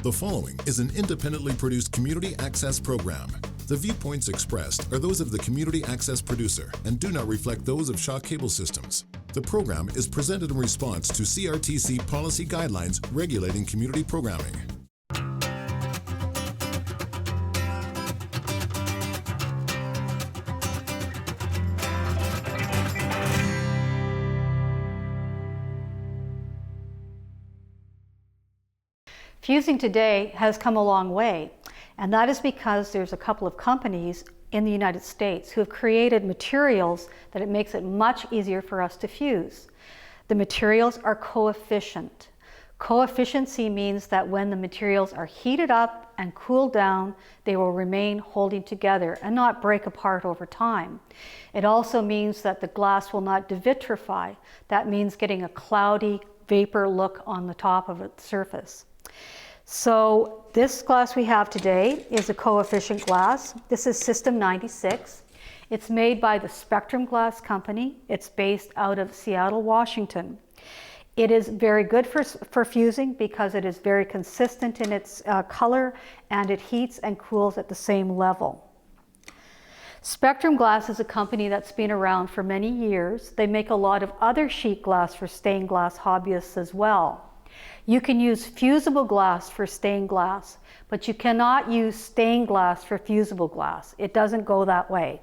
The following is an independently produced community access program. The viewpoints expressed are those of the community access producer and do not reflect those of Shaw Cable Systems. The program is presented in response to CRTC policy guidelines regulating community programming. Fusing today has come a long way, and that is because there's a couple of companies in the United States who have created materials that it makes it much easier for us to fuse. The materials are coefficient. Coefficiency means that when the materials are heated up and cooled down, they will remain holding together and not break apart over time. It also means that the glass will not devitrify. That means getting a cloudy vapor look on the top of its surface. So this glass we have today is a coefficient glass. This is System 96. It's made by the Spectrum Glass Company. It's based out of Seattle, Washington. It is very good for fusing because it is very consistent in its color, and it heats and cools at the same level. Spectrum Glass is a company that's been around for many years. They make a lot of other sheet glass for stained glass hobbyists as well. You can use fusible glass for stained glass, but you cannot use stained glass for fusible glass. It doesn't go that way.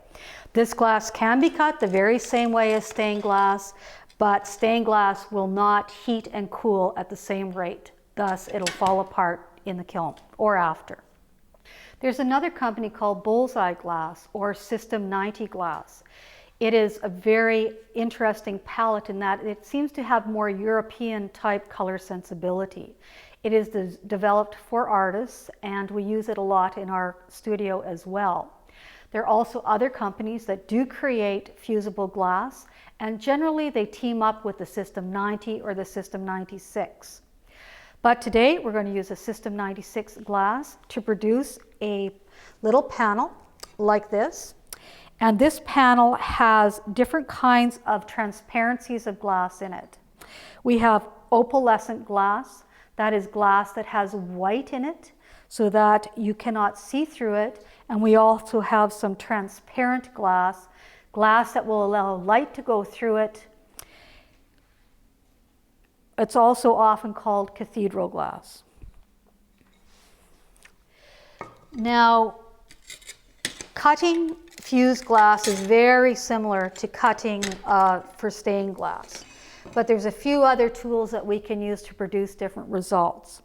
This glass can be cut the very same way as stained glass, but stained glass will not heat and cool at the same rate. Thus, it'll fall apart in the kiln or after. There's another company called Bullseye Glass or System 90 Glass. It is a very interesting palette in that it seems to have more European type color sensibility. It is developed for artists, and we use it a lot in our studio as well. There are also other companies that do create fusible glass, and generally they team up with the System 90 or the System 96. But today we're going to use a System 96 glass to produce a little panel like this. And this panel has different kinds of transparencies of glass in it. We have opalescent glass. That is glass that has white in it so that you cannot see through it. And we also have some transparent glass, glass that will allow light to go through it. It's also often called cathedral glass. Now, cutting fused glass is very similar to cutting for stained glass, but there's a few other tools that we can use to produce different results.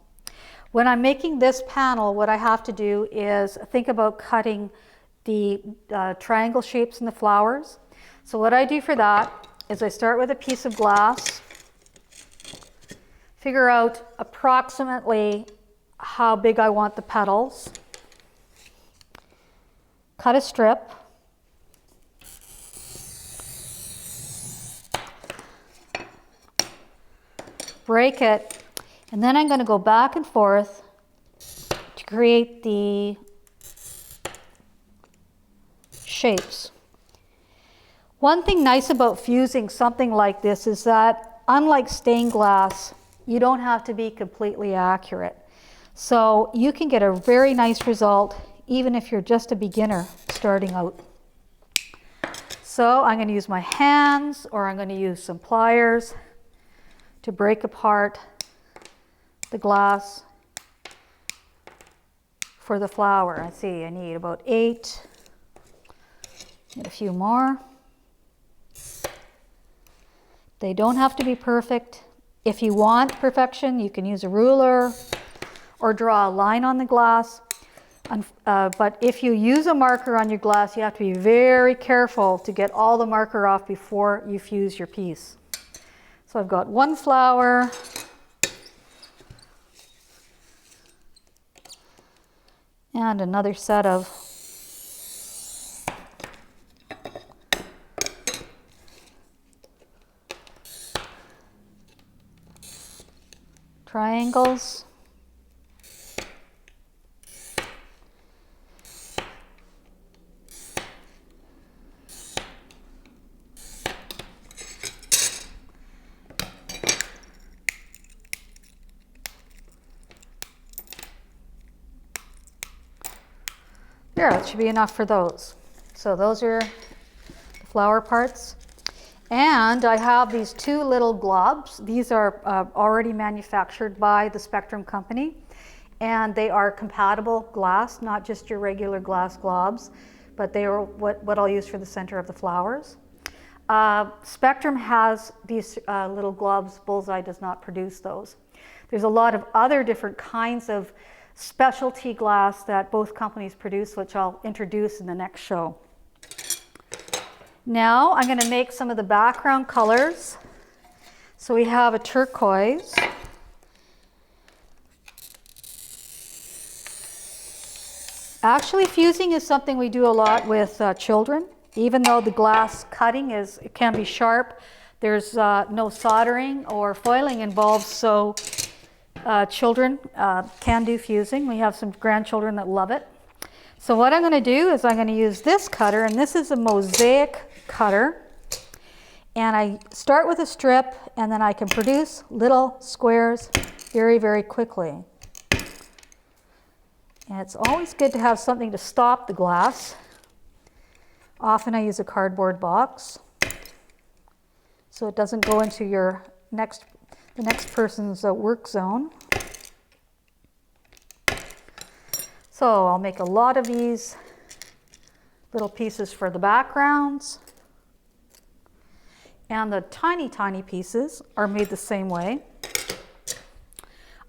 When I'm making this panel, what I have to do is think about cutting the triangle shapes in the flowers. So what I do for that is I start with a piece of glass, figure out approximately how big I want the petals, cut a strip, break it, and then I'm going to go back and forth to create the shapes. One thing nice about fusing something like this is that, unlike stained glass, you don't have to be completely accurate. So you can get a very nice result even if you're just a beginner starting out. So I'm going to use my hands, or I'm going to use some pliers to break apart the glass for the flower. I see I need about 8. Need a few more. They don't have to be perfect. If you want perfection, you can use a ruler or draw a line on the glass. But if you use a marker on your glass, you have to be very careful to get all the marker off before you fuse your piece. So I've got one flower, and another set of triangles. There, that should be enough for those. So those are the flower parts. And I have these two little globs. These are already manufactured by the Spectrum company. And they are compatible glass, not just your regular glass globs, but they are what I'll use for the center of the flowers. Spectrum has these little globs. Bullseye does not produce those. There's a lot of other different kinds of specialty glass that both companies produce, which I'll introduce in the next show. Now I'm going to make some of the background colors. So we have a turquoise. Actually, fusing is something we do a lot with children. Even though the glass cutting it can be sharp, there's no soldering or foiling involved, so children can do fusing. We have some grandchildren that love it. So what I'm going to do is I'm going to use this cutter, and this is a mosaic cutter. And I start with a strip, and then I can produce little squares very, very quickly. And it's always good to have something to stop the glass. Often I use a cardboard box so it doesn't go into the next person's work zone. So I'll make a lot of these little pieces for the backgrounds. And the tiny, tiny pieces are made the same way.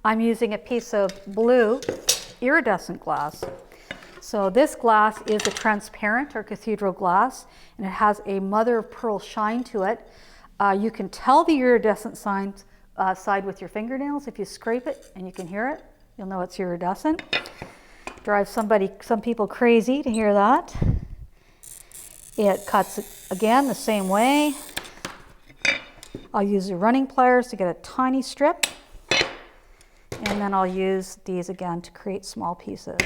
I'm using a piece of blue iridescent glass. So this glass is a transparent or cathedral glass, and it has a mother of pearl shine to it. You can tell the iridescent side with your fingernails. If you scrape it and you can hear it, you'll know it's iridescent. Drives some people crazy to hear that. It cuts it again the same way. I'll use the running pliers to get a tiny strip. And then I'll use these again to create small pieces.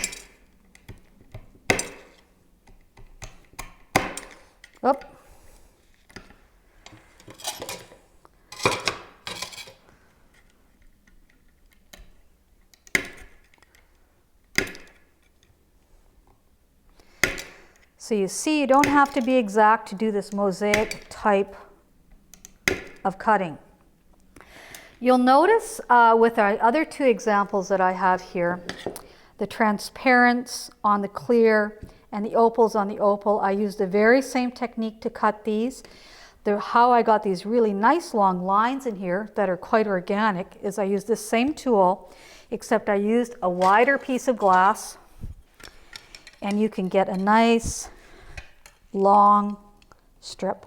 Oop. So you see, you don't have to be exact to do this mosaic type of cutting. You'll notice with our other two examples that I have here, the transparents on the clear and the opals on the opal, I used the very same technique to cut these. How I got these really nice long lines in here that are quite organic is I used this same tool, except I used a wider piece of glass, and you can get a nice long strip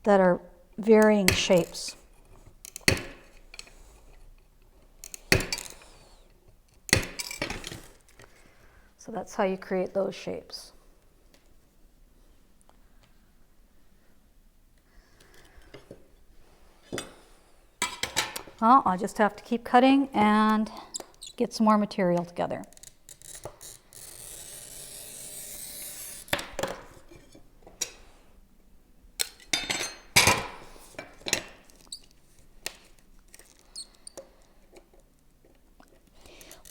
that are varying shapes. So that's how you create those shapes. Well, I just have to keep cutting and get some more material together.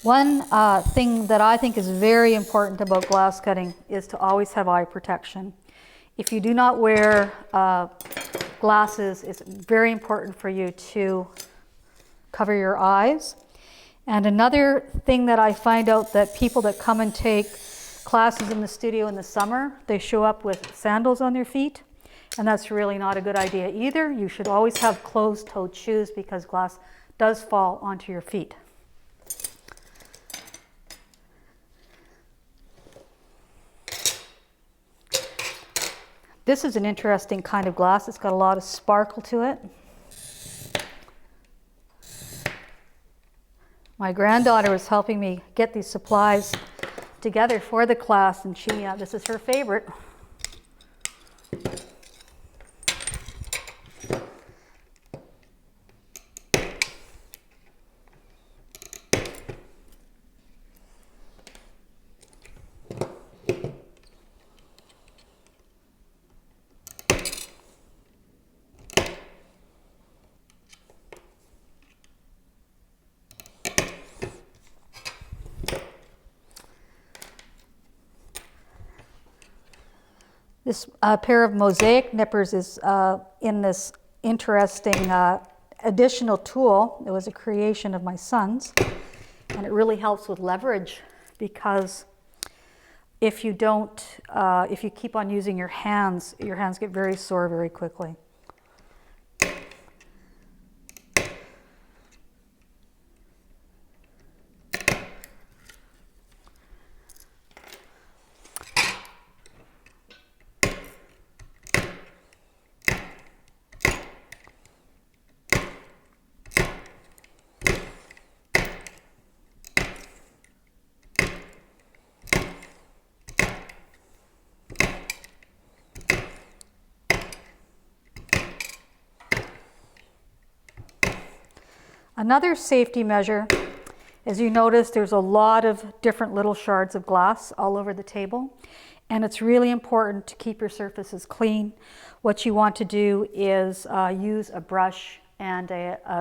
One thing that I think is very important about glass cutting is to always have eye protection. If you do not wear glasses, it's very important for you to cover your eyes. And another thing that I find out that people that come and take classes in the studio in the summer, they show up with sandals on their feet, and that's really not a good idea either. You should always have closed-toed shoes because glass does fall onto your feet. This is an interesting kind of glass. It's got a lot of sparkle to it. My granddaughter was helping me get these supplies together for the class, and this is her favorite. This pair of mosaic nippers is in this interesting additional tool. It was a creation of my son's, and it really helps with leverage because if you don't, if you keep on using your hands get very sore very quickly. Another safety measure, as you notice, there's a lot of different little shards of glass all over the table, and it's really important to keep your surfaces clean. What you want to do is use a brush and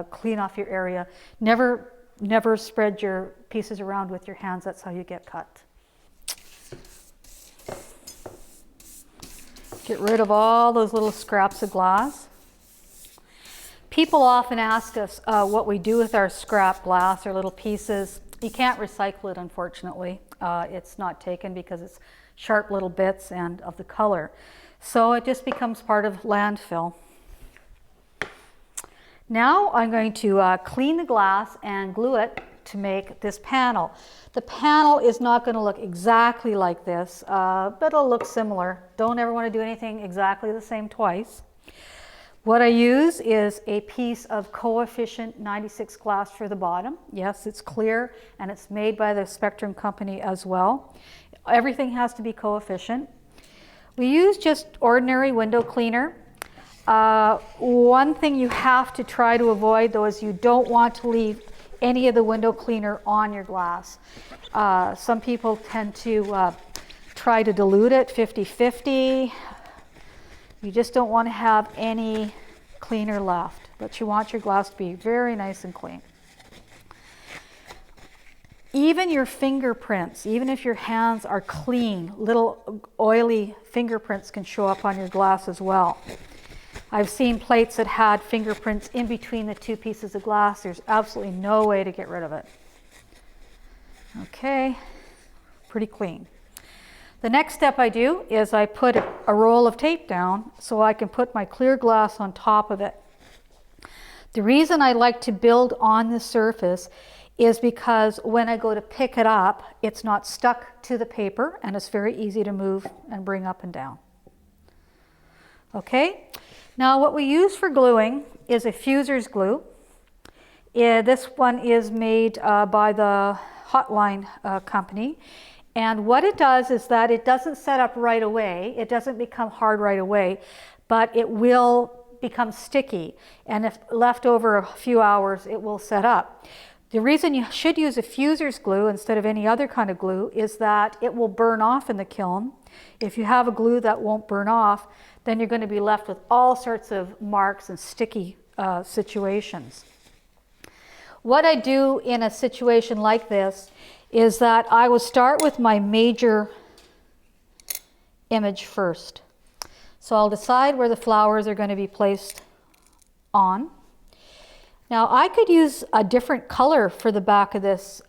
clean off your area. Never spread your pieces around with your hands. That's how you get cut. Get rid of all those little scraps of glass. People often ask us what we do with our scrap glass or little pieces. You can't recycle it, unfortunately. It's not taken because it's sharp little bits and of the color. So it just becomes part of landfill. Now I'm going to clean the glass and glue it to make this panel. The panel is not going to look exactly like this, but it'll look similar. Don't ever want to do anything exactly the same twice. What I use is a piece of coefficient 96 glass for the bottom. Yes, it's clear, and it's made by the Spectrum company as well. Everything has to be coefficient. We use just ordinary window cleaner. One thing you have to try to avoid, though, is you don't want to leave any of the window cleaner on your glass. Some people tend to try to dilute it 50-50. You just don't want to have any cleaner left, but you want your glass to be very nice and clean. Even your fingerprints, even if your hands are clean, little oily fingerprints can show up on your glass as well. I've seen plates that had fingerprints in between the two pieces of glass. There's absolutely no way to get rid of it. Okay, pretty clean. The next step I do is I put a roll of tape down so I can put my clear glass on top of it. The reason I like to build on the surface is because when I go to pick it up, it's not stuck to the paper and it's very easy to move and bring up and down. Okay, now what we use for gluing is a fuser's glue. This one is made by the Hotline company. And what it does is that it doesn't set up right away. It doesn't become hard right away, but it will become sticky. And if left over a few hours, it will set up. The reason you should use a fuser's glue instead of any other kind of glue is that it will burn off in the kiln. If you have a glue that won't burn off, then you're going to be left with all sorts of marks and sticky situations. What I do in a situation like this is that I will start with my major image first. So I'll decide where the flowers are going to be placed on. Now I could use a different color for the back of this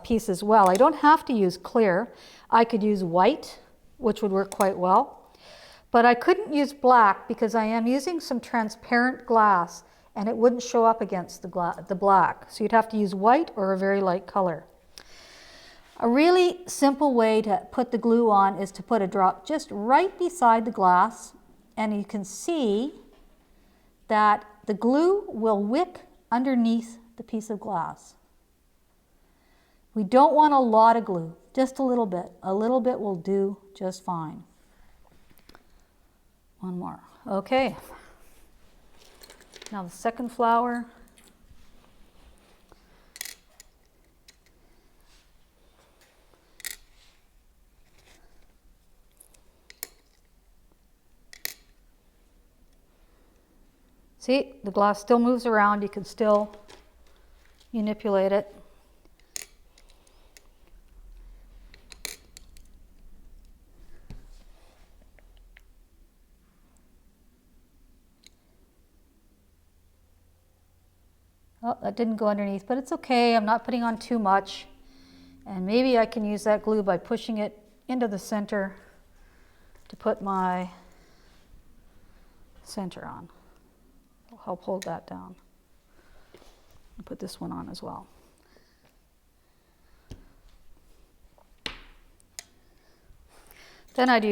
piece as well. I don't have to use clear. I could use white, which would work quite well. But I couldn't use black because I am using some transparent glass and it wouldn't show up against the black. So you'd have to use white or a very light color. A really simple way to put the glue on is to put a drop just right beside the glass, and you can see that the glue will wick underneath the piece of glass. We don't want a lot of glue, just a little bit. A little bit will do just fine. One more. Okay. Now the second flower. See, the glass still moves around. You can still manipulate it. that didn't go underneath, but it's okay. I'm not putting on too much. And maybe I can use that glue by pushing it into the center to put my center on. It'll help hold that down. I'll put this one on as well. Then I'd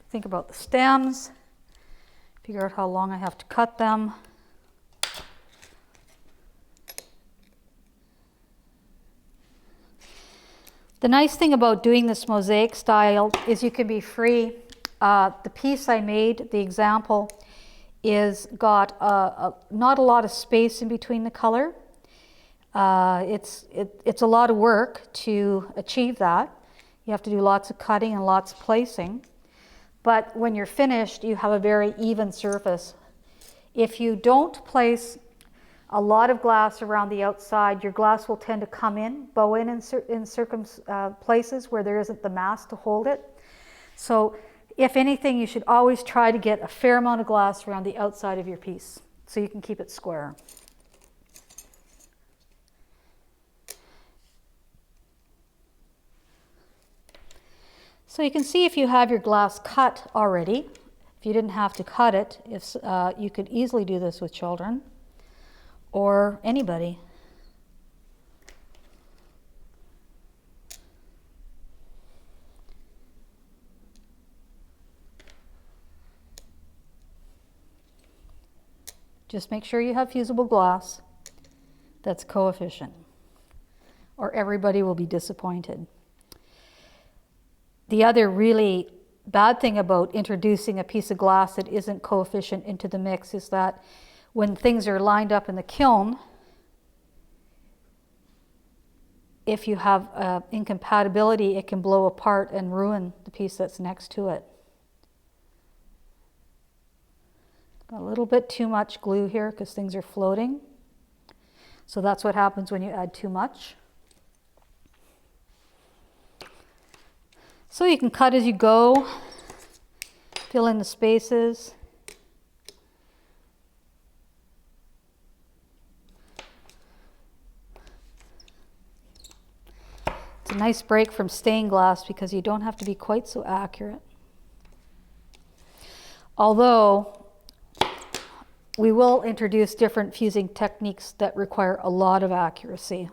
think about the stems, figure out how long I have to cut them. The nice thing about doing this mosaic style is you can be free. The piece I made, the example, is got not a lot of space in between the color. It's a lot of work to achieve that. You have to do lots of cutting and lots of placing. But when you're finished, you have a very even surface. If you don't place a lot of glass around the outside, your glass will tend to come in, bow in certain places where there isn't the mass to hold it. So if anything, you should always try to get a fair amount of glass around the outside of your piece so you can keep it square. So you can see if you have your glass cut already, if you didn't have to cut it, you could easily do this with children or anybody. Just make sure you have fusible glass that's coefficient, or everybody will be disappointed. The other really bad thing about introducing a piece of glass that isn't coefficient into the mix is that when things are lined up in the kiln, if you have incompatibility, it can blow apart and ruin the piece that's next to it. Got a little bit too much glue here because things are floating. So that's what happens when you add too much. So you can cut as you go, fill in the spaces. It's a nice break from stained glass because you don't have to be quite so accurate. Although we will introduce different fusing techniques that require a lot of accuracy.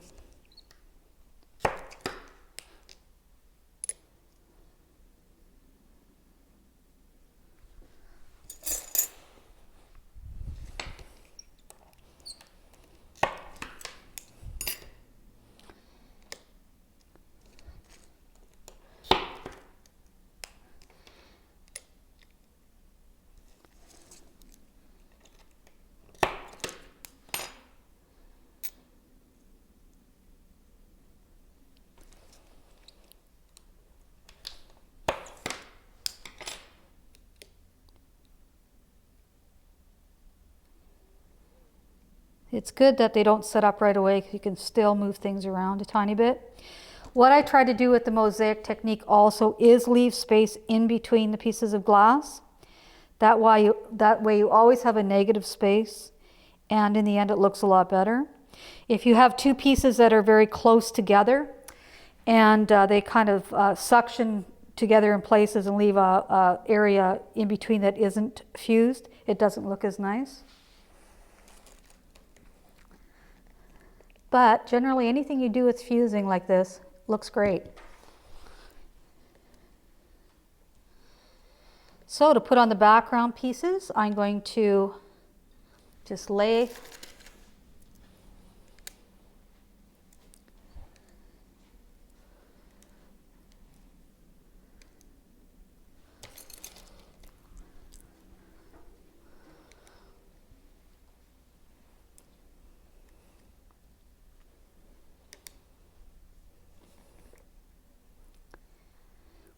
It's good that they don't set up right away because you can still move things around a tiny bit. What I try to do with the mosaic technique also is leave space in between the pieces of glass. That way you always have a negative space, and in the end it looks a lot better. If you have two pieces that are very close together and they kind of suction together in places and leave a area in between that isn't fused, it doesn't look as nice. But generally anything you do with fusing like this looks great. So to put on the background pieces, I'm going to just lay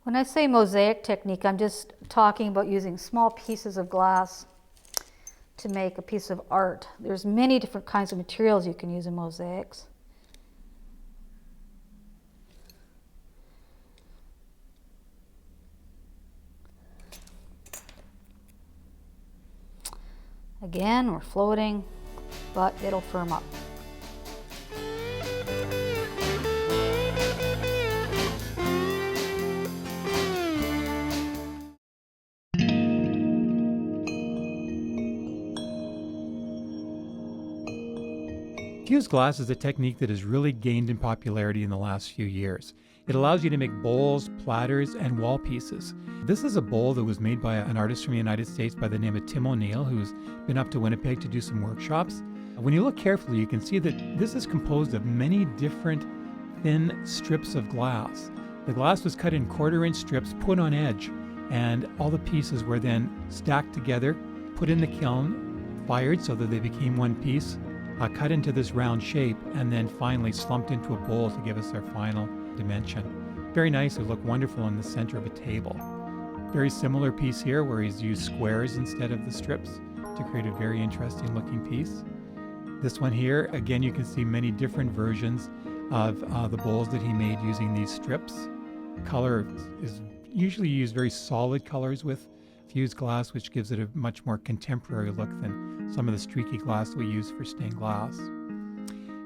When I say mosaic technique, I'm just talking about using small pieces of glass to make a piece of art. There's many different kinds of materials you can use in mosaics. Again, we're floating, but it'll firm up. Fused glass is a technique that has really gained in popularity in the last few years. It allows you to make bowls, platters, and wall pieces. This is a bowl that was made by an artist from the United States by the name of Tim O'Neill, who's been up to Winnipeg to do some workshops. When you look carefully, you can see that this is composed of many different thin strips of glass. The glass was cut in 1/4-inch strips, put on edge, and all the pieces were then stacked together, put in the kiln, fired so that they became one piece, cut into this round shape, and then finally slumped into a bowl to give us our final dimension. Very nice. It looked wonderful in the center of a table. Very similar piece here where he's used squares instead of the strips to create a very interesting looking piece. This one here, again, you can see many different versions of the bowls that he made using these strips. Color is usually used very solid colors with fused glass, which gives it a much more contemporary look than some of the streaky glass we use for stained glass.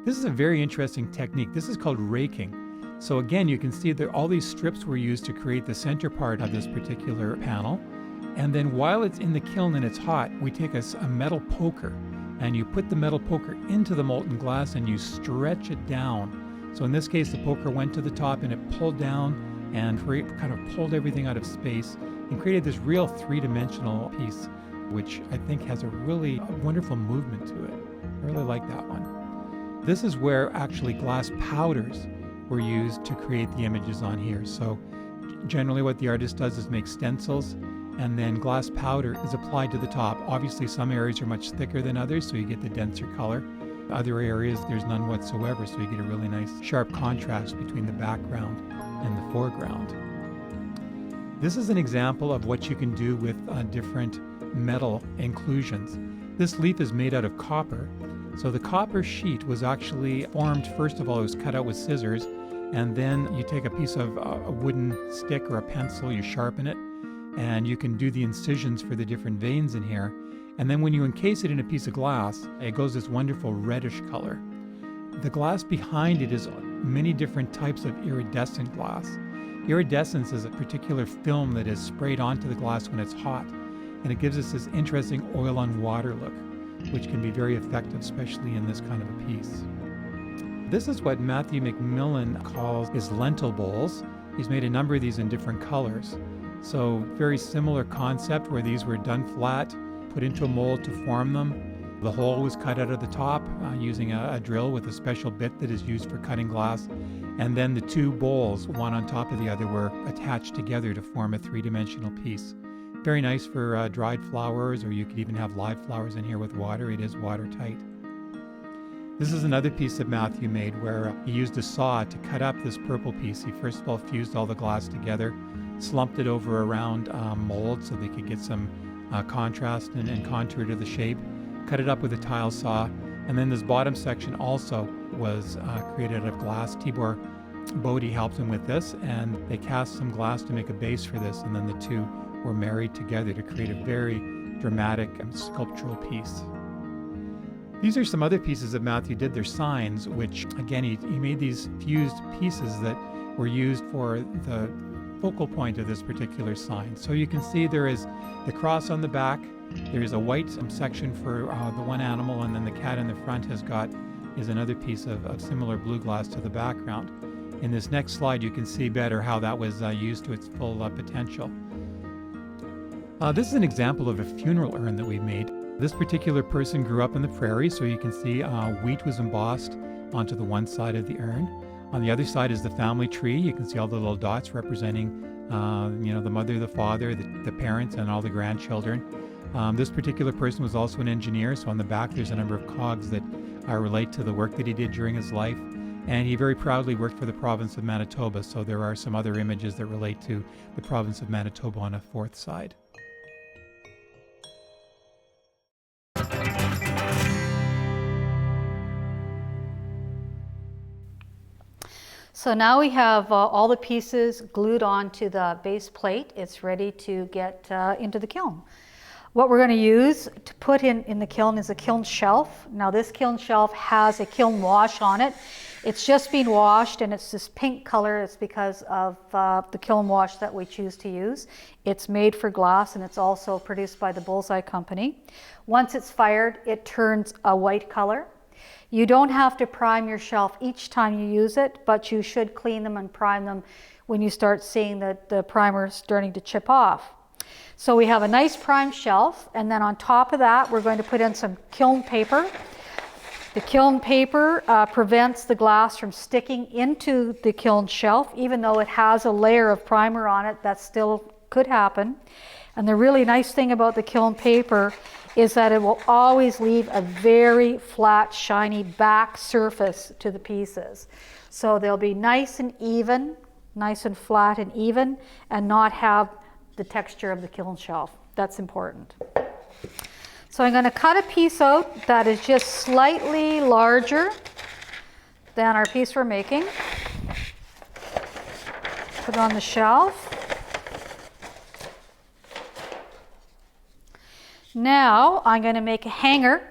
This is a very interesting technique. This is called raking. So again, you can see that all these strips were used to create the center part of this particular panel. And then while it's in the kiln and it's hot, we take a metal poker and you put the metal poker into the molten glass and you stretch it down. So in this case, the poker went to the top and it pulled down and kind of pulled everything out of space and created this real three-dimensional piece, which I think has a really wonderful movement to it. I really like that one. This is where actually glass powders were used to create the images on here. So generally what the artist does is make stencils, and then glass powder is applied to the top. Obviously some areas are much thicker than others, so you get the denser color. Other areas there's none whatsoever, so you get a really nice sharp contrast between the background and the foreground. This is an example of what you can do with different metal inclusions. This leaf is made out of copper. So the copper sheet was actually formed, first of all, it was cut out with scissors, and then you take a piece of a wooden stick or a pencil, you sharpen it, and you can do the incisions for the different veins in here. And then when you encase it in a piece of glass, it goes this wonderful reddish color. The glass behind it is many different types of iridescent glass. Iridescence is a particular film that is sprayed onto the glass when it's hot, and it gives us this interesting oil on water look, which can be very effective, especially in this kind of a piece. This is what Matthew McMillan calls his lentil bowls. He's made a number of these in different colors. So very similar concept where these were done flat, put into a mold to form them. The hole was cut out of the top using a drill with a special bit that is used for cutting glass. And then the two bowls, one on top of the other, were attached together to form a three-dimensional piece. Very nice for dried flowers, or you could even have live flowers in here with water. It is watertight. This is another piece that Matthew made where he used a saw to cut up this purple piece. He first of all fused all the glass together, slumped it over a round mold so they could get some contrast and contour to the shape, cut it up with a tile saw, and then this bottom section also was created out of glass. Tibor Bodie helped him with this, and they cast some glass to make a base for this, and then the two were married together to create a very dramatic and sculptural piece. These are some other pieces that Matthew did. They're signs, which again, he made these fused pieces that were used for the focal point of this particular sign. So you can see there is the cross on the back, there is a white section for the one animal, and then the cat in the front is another piece of similar blue glass to the background. In this next slide, you can see better how that was used to its full potential. This is an example of a funeral urn that we made. This particular person grew up in the prairie, so you can see wheat was embossed onto the one side of the urn. On the other side is the family tree. You can see all the little dots representing the mother, the father, the parents, and all the grandchildren. This particular person was also an engineer, so on the back there's a number of cogs that relate to the work that he did during his life. And he very proudly worked for the province of Manitoba, so there are some other images that relate to the province of Manitoba on a fourth side. So now we have all the pieces glued onto the base plate. It's ready to get into the kiln. What we're going to use to put in the kiln is a kiln shelf. Now this kiln shelf has a kiln wash on it. It's just been washed and it's this pink color. It's because of the kiln wash that we choose to use. It's made for glass and it's also produced by the Bullseye Company. Once it's fired, it turns a white color. You don't have to prime your shelf each time you use it, but you should clean them and prime them when you start seeing that the primer is starting to chip off. So we have a nice primed shelf, and then on top of that we're going to put in some kiln paper. The kiln paper prevents the glass from sticking into the kiln shelf, even though it has a layer of primer on it. That still could happen. And the really nice thing about the kiln paper is that it will always leave a very flat, shiny back surface to the pieces. So they'll be nice and even, nice and flat and even, and not have the texture of the kiln shelf. That's important. So I'm going to cut a piece out that is just slightly larger than our piece we're making. Put it on the shelf. Now I'm going to make a hanger.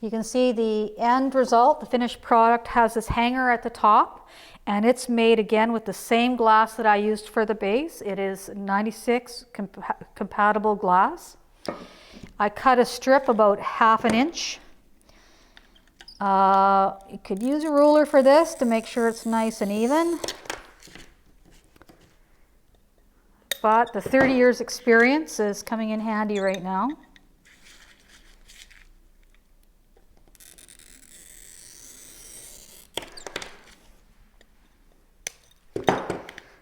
You can see the end result, the finished product, has this hanger at the top, and it's made again with the same glass that I used for the base. It is 96 compatible glass. I cut a strip about 1/2 inch. You could use a ruler for this to make sure it's nice and even. But the 30 years experience is coming in handy right now.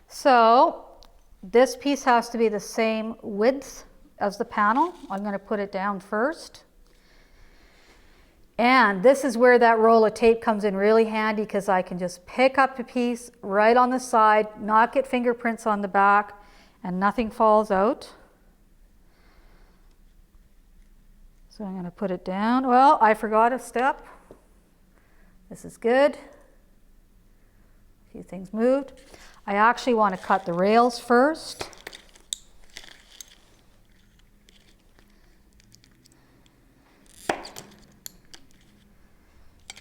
So this piece has to be the same width as the panel. I'm going to put it down first. And this is where that roll of tape comes in really handy, because I can just pick up a piece right on the side, not get fingerprints on the back, and nothing falls out. So I'm going to put it down. Well, I forgot a step. This is good. A few things moved. I actually want to cut the rails first.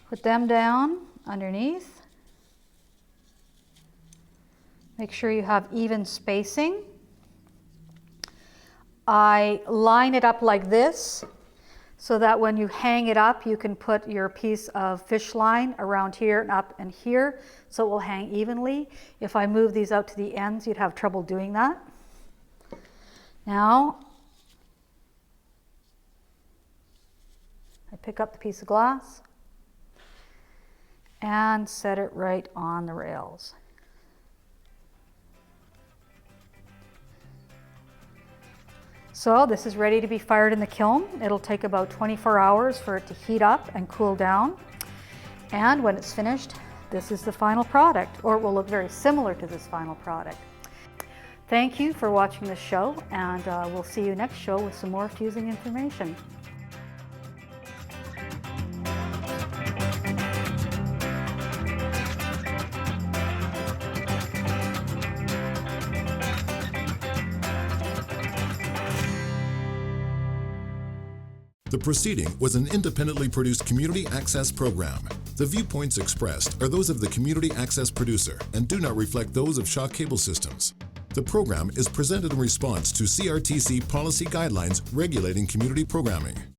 Put them down underneath. Make sure you have even spacing. I line it up like this so that when you hang it up, you can put your piece of fish line around here and up and here, so it will hang evenly. If I move these out to the ends, you'd have trouble doing that. Now, I pick up the piece of glass and set it right on the rails. So this is ready to be fired in the kiln. It'll take about 24 hours for it to heat up and cool down. And when it's finished, this is the final product, or it will look very similar to this final product. Thank you for watching this show, and we'll see you next show with some more fusing information. The proceeding was an independently produced community access program. The viewpoints expressed are those of the community access producer and do not reflect those of Shaw Cable Systems. The program is presented in response to CRTC policy guidelines regulating community programming.